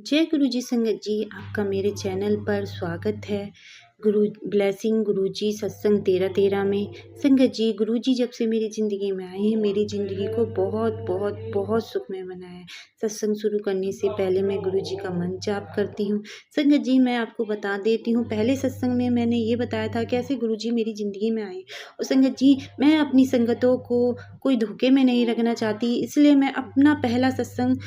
जय गुरु जी संगत जी, आपका मेरे चैनल पर स्वागत है। गुरु ब्लेसिंग गुरु जी सत्संग 13-13 में। संगत जी, गुरु जी जब से मेरी ज़िंदगी में आए हैं, मेरी ज़िंदगी को बहुत बहुत बहुत सुखमय बनाया है। सत्संग शुरू करने से पहले मैं गुरु जी का मंत्र जाप करती हूँ। संगत जी, मैं आपको बता देती हूँ, पहले सत्संग में मैंने ये बताया था कैसे गुरु जी मेरी ज़िंदगी में आए। और संगत जी, मैं अपनी संगतों को कोई धोखे में नहीं रखना चाहती, इसलिए मैं अपना पहला सत्संग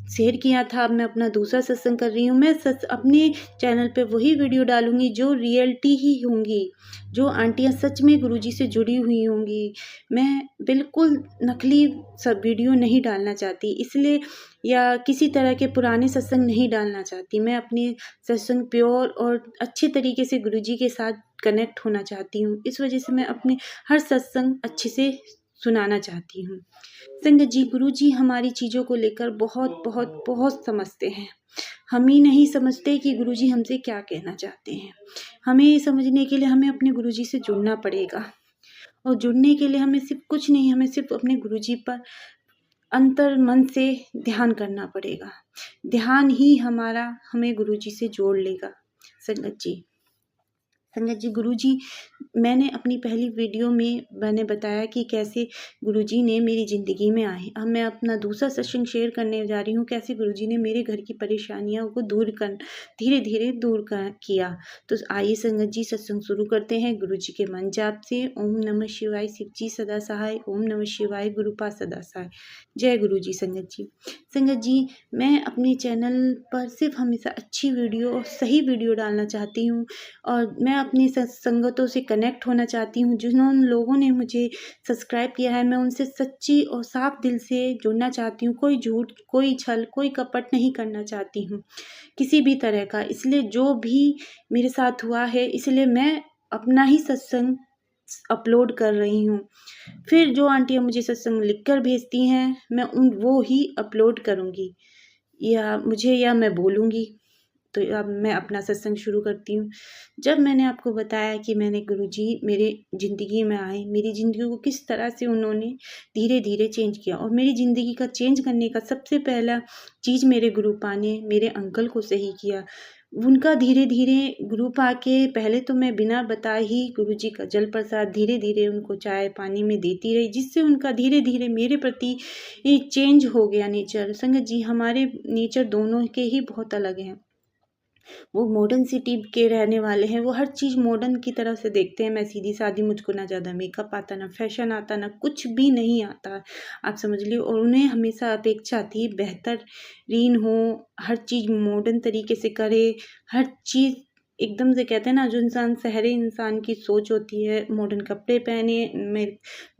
शेयर किया था। अब मैं अपना दूसरा सत्संग कर रही हूँ। मैं अपने चैनल पे वही वीडियो डालूँगी जो रियलिटी ही होंगी, जो आंटियाँ सच में गुरुजी से जुड़ी हुई होंगी। मैं बिल्कुल नकली सब वीडियो नहीं डालना चाहती, इसलिए या किसी तरह के पुराने सत्संग नहीं डालना चाहती। मैं अपने सत्संग प्योर और अच्छे तरीके से गुरुजी के साथ कनेक्ट होना चाहती हूँ। इस वजह से मैं अपने हर सत्संग अच्छे से सुनाना चाहती हूँ। संगत जी, गुरु जी हमारी चीज़ों को लेकर बहुत बहुत बहुत समझते हैं। हम ही नहीं समझते कि गुरु जी हमसे क्या कहना चाहते हैं। हमें ये समझने के लिए हमें अपने गुरु जी से जुड़ना पड़ेगा। और जुड़ने के लिए हमें सिर्फ कुछ नहीं, हमें सिर्फ अपने गुरु जी पर अंतर मन से ध्यान करना पड़ेगा। ध्यान ही हमें गुरु जी से जोड़ लेगा। संगत जी, गुरुजी, मैंने अपनी पहली वीडियो में मैंने बताया कि कैसे गुरुजी ने मेरी ज़िंदगी में आए। अब मैं अपना दूसरा सत्संग शेयर करने जा रही हूँ, कैसे गुरुजी ने मेरे घर की परेशानियों को धीरे धीरे दूर किया। तो आइए संगत जी, सत्संग शुरू करते हैं गुरुजी के मंत्र जाप से। ओम नमः शिवाय, शिव जी सदा सहाय। ओम नमः शिवाय, गुरुपा सदा सहाय। जय गुरु जी संगत जी। संगत जी, मैं अपने चैनल पर सिर्फ हमेशा अच्छी वीडियो और सही वीडियो डालना चाहती हूँ। और मैं अपनी संगतों से कनेक्ट होना चाहती हूँ। जिन लोगों ने मुझे सब्सक्राइब किया है, मैं उनसे सच्ची और साफ दिल से जुड़ना चाहती हूँ। कोई झूठ, कोई छल, कोई कपट नहीं करना चाहती हूँ किसी भी तरह का। इसलिए जो भी मेरे साथ हुआ है, इसलिए मैं अपना ही सत्संग अपलोड कर रही हूँ। फिर जो आंटियाँ मुझे सत्संग लिखकर भेजती हैं, मैं वो ही अपलोड करूँगी या मैं बोलूँगी। तो अब मैं अपना सत्संग शुरू करती हूँ। जब मैंने आपको बताया कि मैंने गुरुजी मेरे ज़िंदगी में आए, मेरी ज़िंदगी को किस तरह से उन्होंने धीरे-धीरे चेंज किया, और मेरी ज़िंदगी का चेंज करने का सबसे पहला चीज़ मेरे गुरुपा ने मेरे अंकल को सही किया। उनका धीरे-धीरे गुरुपा के पहले तो मैं बिना बताए ही गुरुजी का जल प्रसाद धीरे-धीरे उनको चाय-पानी में देती रही, जिससे उनका धीरे-धीरे मेरे प्रति चेंज हो गया नेचर। संगत जी, हमारे नेचर दोनों के ही बहुत अलग हैं। वो मॉडर्न सिटी के रहने वाले हैं, वो हर चीज़ मॉडर्न की तरह से देखते हैं। मैं सीधी-सादी, मुझको ना ज़्यादा मेकअप आता, ना फैशन आता, ना कुछ भी नहीं आता, आप समझ लीजिए। और उन्हें हमेशा अपेक्षा थी बेहतरीन हो, हर चीज़ मॉडर्न तरीके से करे, हर चीज़ एकदम से, कहते हैं ना, जो इंसान शहरी इंसान की सोच होती है मॉडर्न कपड़े पहने,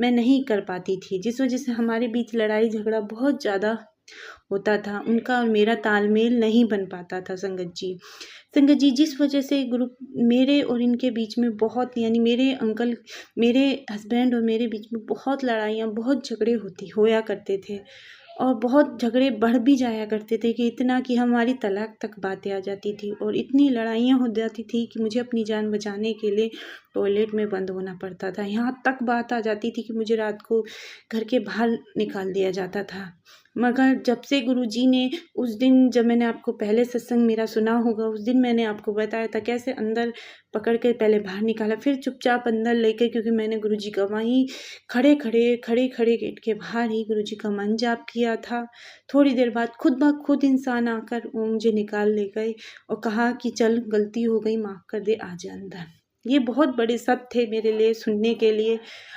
मैं नहीं कर पाती थी, जिस वजह से हमारे बीच लड़ाई झगड़ा बहुत ज़्यादा होता था। उनका और मेरा तालमेल नहीं बन पाता था संगत जी। संगत जी, जिस वजह से मेरे और इनके बीच में बहुत, यानी मेरे अंकल, मेरे हस्बैंड और मेरे बीच में बहुत लड़ाइयाँ, बहुत झगड़े होया करते थे। और बहुत झगड़े बढ़ भी जाया करते थे, कि इतना कि हमारी तलाक तक बातें आ जाती थी, और इतनी लड़ाइयाँ हो जाती थी कि मुझे अपनी जान बचाने के लिए टॉयलेट में बंद होना पड़ता था। यहाँ तक बात आ जाती थी कि मुझे रात को घर के बाहर निकाल दिया जाता था। मगर जब से गुरुजी ने, उस दिन जब मैंने आपको पहले सत्संग मेरा सुना होगा, उस दिन मैंने आपको बताया था कैसे अंदर पकड़ के पहले बाहर निकाला, फिर चुपचाप अंदर लेके, क्योंकि मैंने गुरुजी का वहीं खड़े गेट के बाहर ही गुरुजी का मंत्र जाप किया था। थोड़ी देर बाद खुद ब खुद इंसान आकर वो मुझे निकाल ले गए और कहा कि चल, गलती हो गई, माफ़ कर दे, आ जा अंदर। ये बहुत बड़े शब्द थे मेरे लिए सुनने के लिए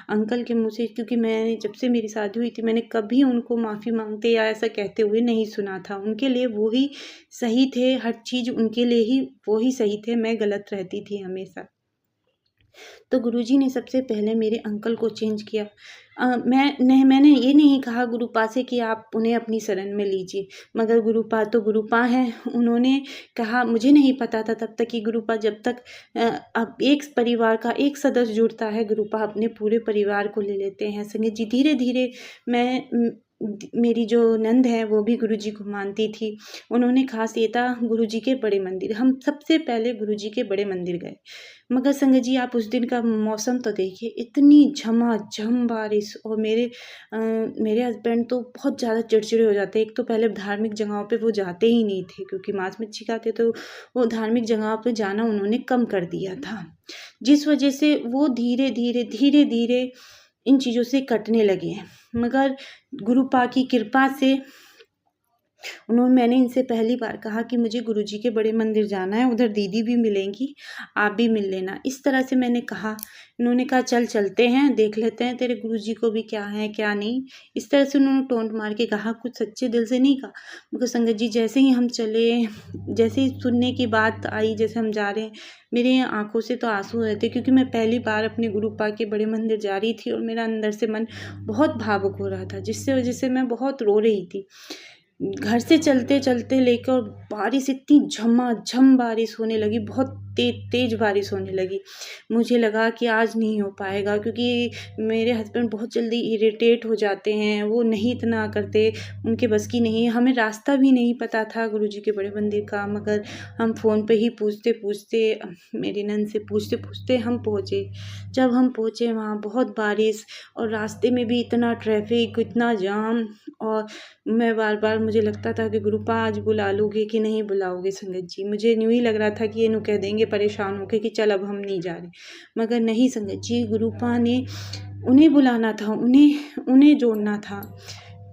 अंकल के मुँह से, क्योंकि मैंने, जब से मेरी शादी हुई थी, मैंने कभी उनको माफ़ी मांगते या ऐसा कहते हुए नहीं सुना था। उनके लिए वो ही सही थे, हर चीज़ उनके लिए ही वो ही सही थे, मैं गलत रहती थी हमेशा। तो गुरुजी ने सबसे पहले मेरे अंकल को चेंज किया। मैंने ये नहीं कहा गुरुपा से कि आप उन्हें अपनी शरण में लीजिए, मगर गुरुपा तो गुरुपा हैं। उन्होंने कहा, मुझे नहीं पता था तब तक कि गुरुपा, जब तक अब एक परिवार का एक सदस्य जुड़ता है, गुरुपा अपने पूरे परिवार को ले लेते हैं। संगत जी, धीरे धीरे मैं मेरी जो नंद है वो भी गुरुजी को मानती थी। उन्होंने ख़ास ये था गुरुजी के बड़े मंदिर, हम सबसे पहले गुरुजी के बड़े मंदिर गए। मगर संगत जी आप उस दिन का मौसम तो देखिए, इतनी झमाझम बारिश, और मेरे हस्बैंड तो बहुत ज़्यादा चिड़चिड़े हो जाते हैं। एक तो पहले धार्मिक जगहों पे वो जाते ही नहीं थे, क्योंकि मांस मच्छी खाते, तो वो धार्मिक जगहों पे जाना उन्होंने कम कर दिया था। जिस वजह से वो धीरे-धीरे इन चीज़ों से कटने लगे हैं। मगर गुरु पा की कृपा से मैंने इनसे पहली बार कहा कि मुझे गुरुजी के बड़े मंदिर जाना है, उधर दीदी भी मिलेंगी, आप भी मिल लेना। इस तरह से मैंने कहा, इन्होंने कहा चल चलते हैं, देख लेते हैं तेरे गुरुजी को भी क्या है क्या नहीं। इस तरह से उन्होंने टोंट मार के कहा, कुछ सच्चे दिल से नहीं कहा। मगर संगत जी जैसे ही हम चले, जैसे ही सुनने की बात आई, जैसे हम जा रहे हैं, मेरे आँखों से तो आँसू आ रहे थे, क्योंकि मैं पहली बार अपने गुरुपा के बड़े मंदिर जा रही थी और मेरा अंदर से मन बहुत भावुक हो रहा था, जिससे वजह से मैं बहुत रो रही थी। घर से चलते-चलते लेकर बारिश, इतनी झमाझम बारिश होने लगी, बहुत तेज़ बारिश होने लगी। मुझे लगा कि आज नहीं हो पाएगा, क्योंकि मेरे हस्बैंड बहुत जल्दी इरिटेट हो जाते हैं, वो नहीं इतना करते, उनके बस की नहीं है। हमें रास्ता भी नहीं पता था गुरुजी के बड़े मंदिर का, मगर हम फ़ोन पे ही पूछते-पूछते, मेरी नंद से पूछते-पूछते हम पहुँचे। जब हम पहुँचे वहाँ बहुत बारिश, और रास्ते में भी इतना ट्रैफ़िक, इतना जाम, और मैं बार-बार, मुझे लगता था कि गुरुपा आज बुला लोगे कि नहीं बुलाओगे संगत जी। मुझे यूँ ही लग रहा था कि इन्हू कह देंगे परेशान होके कि चल अब हम नहीं जा रहे। मगर नहीं संगत जी, गुरुपा ने उन्हें बुलाना था, उन्हें जोड़ना था।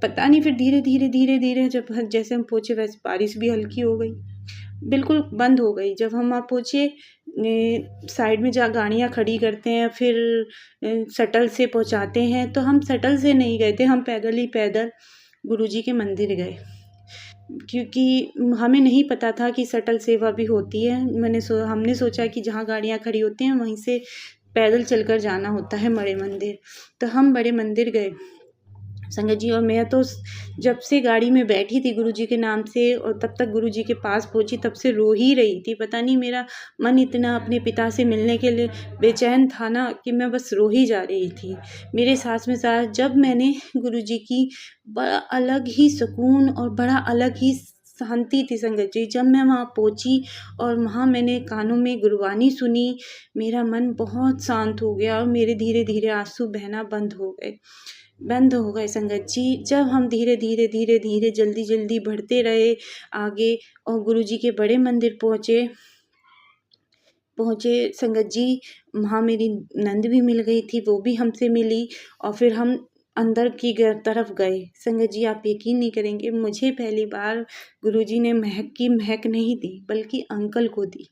पता नहीं फिर धीरे-धीरे जब जैसे हम पहुँचे, वैसे बारिश भी हल्की हो गई, बिल्कुल बंद हो गई। जब हम वहाँ पहुँचे, साइड में जहाँ गाड़ियाँ खड़ी करते हैं, फिर शटल से पहुँचाते हैं, तो हम शटल से नहीं गए थे, हम पैदल ही पैदल गुरुजी के मंदिर गए। क्योंकि हमें नहीं पता था कि शटल सेवा भी होती है। हमने सोचा कि जहाँ गाड़ियाँ खड़ी होती हैं वहीं से पैदल चलकर जाना होता है बड़े मंदिर। तो हम बड़े मंदिर गए संगत जी, और मैं तो जब से गाड़ी में बैठी थी गुरुजी के नाम से, और तब तक गुरुजी के पास पहुँची, तब से रो ही रही थी। पता नहीं मेरा मन इतना अपने पिता से मिलने के लिए बेचैन था ना, कि मैं बस रो ही जा रही थी। मेरे साथ में साथ जब मैंने गुरुजी की, बड़ा अलग ही सुकून और बड़ा अलग ही शांति थी संगत जी। जब मैं वहाँ पहुँची और वहाँ मैंने कानों में गुरबानी सुनी, मेरा मन बहुत शांत हो गया और मेरे धीरे-धीरे आँसू बहना बंद हो गए संगत जी। जब हम धीरे-धीरे जल्दी-जल्दी बढ़ते रहे आगे, और गुरुजी के बड़े मंदिर पहुँचे संगत जी, वहाँ मेरी नंद भी मिल गई थी, वो भी हमसे मिली, और फिर हम अंदर की तरफ गए। संगत जी आप यकीन नहीं करेंगे, मुझे पहली बार गुरुजी ने महक की महक नहीं दी, बल्कि अंकल को दी।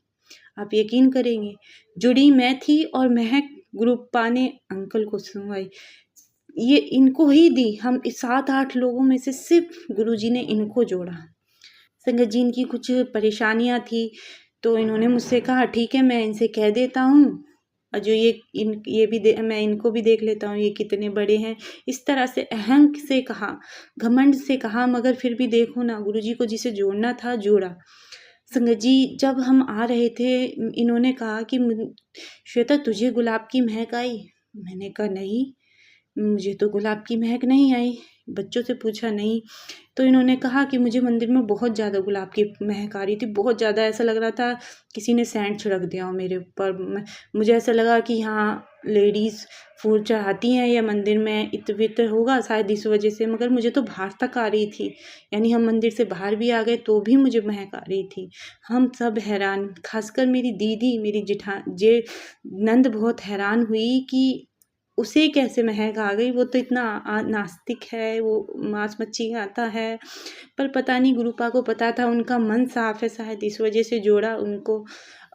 आप यकीन करेंगे, जुड़ी मैं थी और महक गुरुप्पा ने अंकल को सुनवाई। ये इनको ही दी। हम 7-8 लोगों में से सिर्फ गुरुजी ने इनको जोड़ा। संगत जी इनकी कुछ परेशानियाँ थी, तो इन्होंने मुझसे कहा ठीक है मैं इनसे कह देता हूँ, और जो ये भी मैं इनको भी देख लेता हूँ, ये कितने बड़े हैं। इस तरह से अहंग से कहा, घमंड से कहा, मगर फिर भी देखो ना, गुरुजी को जिसे जोड़ना था जोड़ा। संगत जी जब हम आ रहे थे, इन्होंने कहा कि श्वेता तुझे गुलाब की महक आई? मैंने कहा नहीं, मुझे तो गुलाब की महक नहीं आई। बच्चों से पूछा नहीं, तो इन्होंने कहा कि मुझे मंदिर में बहुत ज़्यादा गुलाब की महक आ रही थी, बहुत ज़्यादा, ऐसा लग रहा था किसी ने सेंट छिड़क दिया हो मेरे ऊपर। मुझे ऐसा लगा कि यहाँ लेडीज़ फूल चढ़ाती हैं या मंदिर में इत्र-वित्र होगा शायद, इस वजह से, मगर मुझे तो बाहर तक आ रही थी। यानी हम मंदिर से बाहर भी आ गए तो भी मुझे महक आ रही थी। हम सब हैरान, खासकर मेरी दीदी, मेरी नंद बहुत हैरान हुई कि उसे कैसे महक आ गई, वो तो इतना नास्तिक है, वो मांस मच्छी खाता है। पर पता नहीं गुरुपा को पता था, उनका मन साफ है शायद, इस वजह से जोड़ा उनको,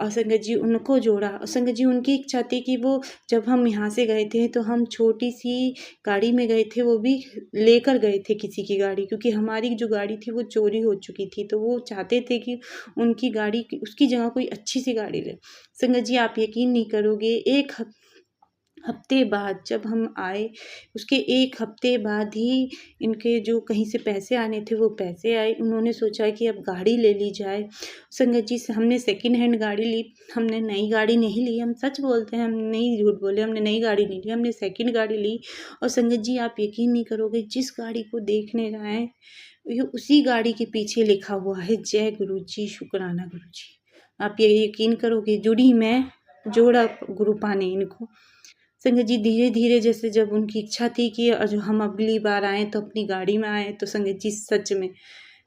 और संगत जी उनको जोड़ा। और संगत जी उनकी इच्छा थी कि वो, जब हम यहाँ से गए थे तो हम छोटी सी गाड़ी में गए थे, वो भी लेकर गए थे किसी की गाड़ी, क्योंकि हमारी जो गाड़ी थी वो चोरी हो चुकी थी, तो वो चाहते थे कि उनकी गाड़ी, उसकी जगह कोई अच्छी सी गाड़ी ले। संगत जी आप यकीन नहीं करोगे, एक हफ्ते बाद जब हम आए, उसके 1 हफ्ते बाद ही इनके जो कहीं से पैसे आने थे वो पैसे आए। उन्होंने सोचा कि अब गाड़ी ले ली जाए। संगत जी, हमने सेकंड हैंड गाड़ी ली, हमने नई गाड़ी नहीं ली। हम सच बोलते हैं, हम नहीं झूठ बोले, हमने नई गाड़ी नहीं ली, हमने सेकंड गाड़ी ली। और संगत जी, आप यकीन नहीं करोगे, जिस गाड़ी को देखने जाएँ, ये उसी गाड़ी के पीछे लिखा हुआ है जय गुरुजी, शुक्राना गुरुजी। आप ये यकीन करोगे, जुड़ी मैं, जोड़ा गुरुपा ने इनको। संगत जी, धीरे-धीरे जैसे जब उनकी इच्छा थी कि जो हम अगली बार आएँ तो अपनी गाड़ी में आएँ, तो संगत जी सच में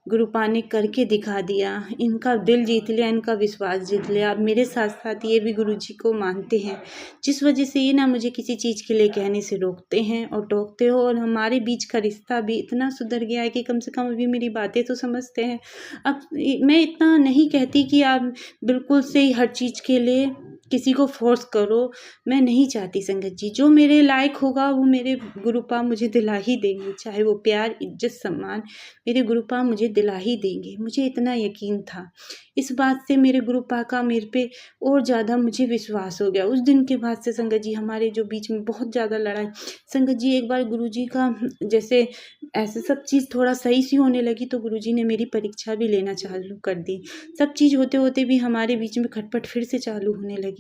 गुरुपा ने करके दिखा दिया। इनका दिल जीत लिया, इनका विश्वास जीत लिया। अब मेरे साथ-साथ ये भी गुरुजी को मानते हैं, जिस वजह से ये ना मुझे किसी चीज़ के लिए कहने से रोकते हैं और टोकते हो, और हमारे बीच का रिश्ता भी इतना सुधर गया है कि कम से कम अभी मेरी बातें तो समझते हैं। अब मैं इतना नहीं कहती कि आप बिल्कुल से ही हर चीज़ के लिए किसी को फ़ोर्स करो, मैं नहीं चाहती संगत जी। जो मेरे लायक होगा वो मेरे गुरुपा मुझे दिला ही देंगे, चाहे वो प्यार, इज़्ज़त, सम्मान मेरे गुरुपा मुझे दिला ही देंगे। मुझे इतना यकीन था। इस बात से मेरे गुरुपा का मेरे पे और ज़्यादा मुझे विश्वास हो गया। उस दिन के बाद से संगत जी हमारे जो बीच में बहुत ज़्यादा लड़ाई। संगत जी, एक बार गुरुजी का जैसे ऐसे सब चीज़ थोड़ा सही सी होने लगी तो गुरुजी ने मेरी परीक्षा भी लेना चालू कर दी। सब चीज़ होते-होते भी हमारे बीच में खटपट फिर से चालू होने लगी।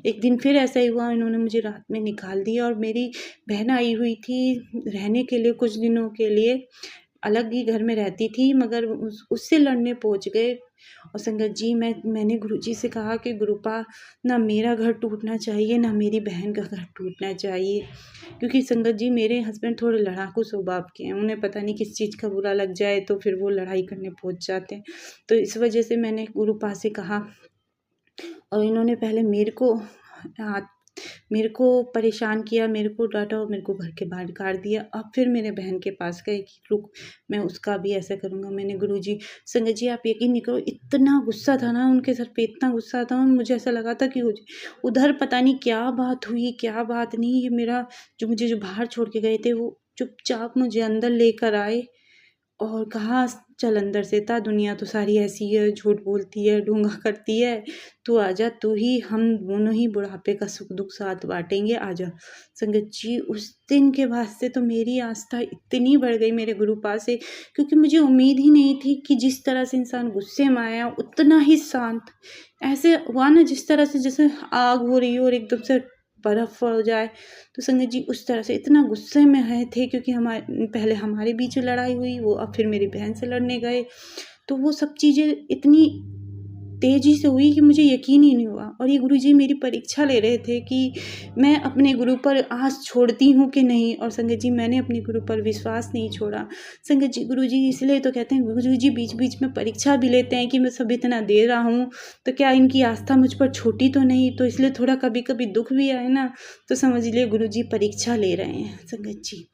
एक दिन फिर ऐसा ही हुआ, इन्होंने मुझे रात में निकाल दिया और मेरी बहन आई हुई थी रहने के लिए कुछ दिनों के लिए। अलग ही घर में रहती थी, मगर उससे लड़ने पहुँच गए। और संगत जी, मैंने गुरुजी से कहा कि गुरुपा, ना मेरा घर टूटना चाहिए, ना मेरी बहन का घर टूटना चाहिए। क्योंकि संगत जी, मेरे हस्बैंड थोड़े लड़ाकू स्वभाव के हैं, उन्हें पता नहीं किस चीज़ का बुरा लग जाए तो फिर वो लड़ाई करने पहुँच जाते हैं। तो इस वजह से मैंने गुरुपा से कहा, और इन्होंने पहले मेरे को परेशान किया, मेरे को डाँटा और मेरे को घर के बाहर निकाल दिया। अब फिर मेरे बहन के पास गए कि रुक, मैं उसका भी ऐसा करूँगा। मैंने गुरुजी, संगत जी आप यकीन नहीं करो, इतना गुस्सा था ना उनके सर पे, इतना गुस्सा था, मुझे ऐसा लगा था कि उधर पता नहीं क्या बात हुई, क्या बात नहीं। ये मेरा मुझे बाहर छोड़ के गए थे, वो चुपचाप मुझे अंदर लेकर आए और कहा, चल अंदर से, ता दुनिया तो सारी ऐसी है, झूठ बोलती है, ढोंगा करती है, तू आजा, तू ही, हम दोनों ही बुढ़ापे का सुख दुख साथ बांटेंगे, आजा। संगत जी, उस दिन के बाद से तो मेरी आस्था इतनी बढ़ गई मेरे गुरुपा से, क्योंकि मुझे उम्मीद ही नहीं थी कि जिस तरह से इंसान गुस्से में आया उतना ही शांत। ऐसे हुआ ना जिस तरह से जैसे आग हो रही हो और एकदम से बर्फ़ हो जाए, तो संगत जी उस तरह से इतना गुस्से में आए थे, क्योंकि पहले हमारे बीच लड़ाई हुई, वो अब फिर मेरी बहन से लड़ने गए। तो वो सब चीज़ें इतनी तेज़ी से हुई कि मुझे यकीन ही नहीं हुआ। और ये गुरुजी मेरी परीक्षा ले रहे थे कि मैं अपने गुरु पर आस छोड़ती हूँ कि नहीं। और संगत जी, मैंने अपने गुरु पर विश्वास नहीं छोड़ा। संगत जी, गुरुजी इसलिए तो कहते हैं, गुरुजी बीच-बीच में परीक्षा भी लेते हैं कि मैं सब इतना दे रहा हूँ, तो क्या इनकी आस्था मुझ पर छोटी तो नहीं? तो इसलिए थोड़ा कभी-कभी दुःख भी आए ना, तो समझ लीजिए गुरुजी परीक्षा ले रहे हैं संगत जी।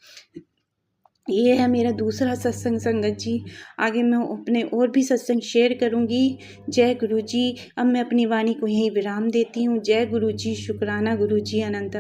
ये है मेरा दूसरा सत्संग संगत जी। आगे मैं अपने और भी सत्संग शेयर करूँगी। जय गुरु जी। अब मैं अपनी वाणी को यहीं विराम देती हूँ। जय गुरु जी, शुक्राना गुरु जी, अनंत